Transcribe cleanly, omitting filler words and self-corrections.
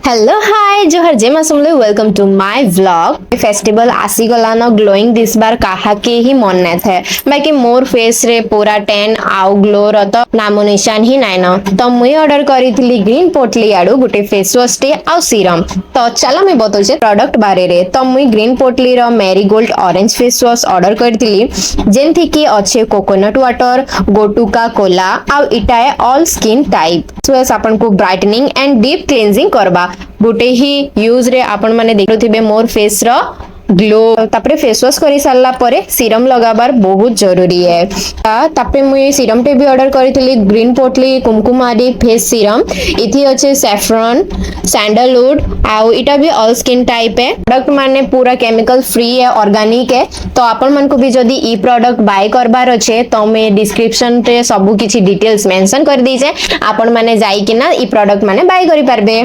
Hello hi जोहर जे मासुमले welcome to my vlog. Festival आसी गलानो ग्लोइंग दिस बार काहा के ही मन नै थे बाकी मोर फेस रे पूरा टेन आउ ग्लो र तो नामो निशान ही नाइन तो मुई ऑर्डर करिथिली ग्रीन पोटली आडू गुटे फेस वॉश टे आउ सीरम। तो चला मैं बतौचे प्रोडक्ट बारे रे। तो मुई ग्रीन पोटली रो marigold orange face wash order करथिली जेंथि की अच्छे कोकोनट वाटर गोटुका कोला आउ इटाए ऑल स्किन टाइप फेस आपन को ब्राइटनिंग एंड डीप क्लींजिंग करबा गोटे ही यूज रे आपण माने देखुथिबे मोर फेस रो ग्लो। तापरे फेस वॉश करी सारला परे सीरम लगाबार बहुत जरूरी है। तापरे मुई सीरम टे भी ऑर्डर करिथिली ग्रीन पोटली कुमकुमारी फेस सीरम। इथि अच्छे सैफरन सैंडलवुड आउ इटा भी ऑल स्किन टाइप है। प्रोडक्ट माने पूरा केमिकल फ्री है ऑर्गेनिक है। तो आपण मन को भी जदी ई प्रोडक्ट बाय करबार अछि तो मैं डिस्क्रिप्शन रे सब किछि डिटेल्स मेंशन कर दीजे आपण माने जाई कि ना ई प्रोडक्ट माने बाय करि पारबे।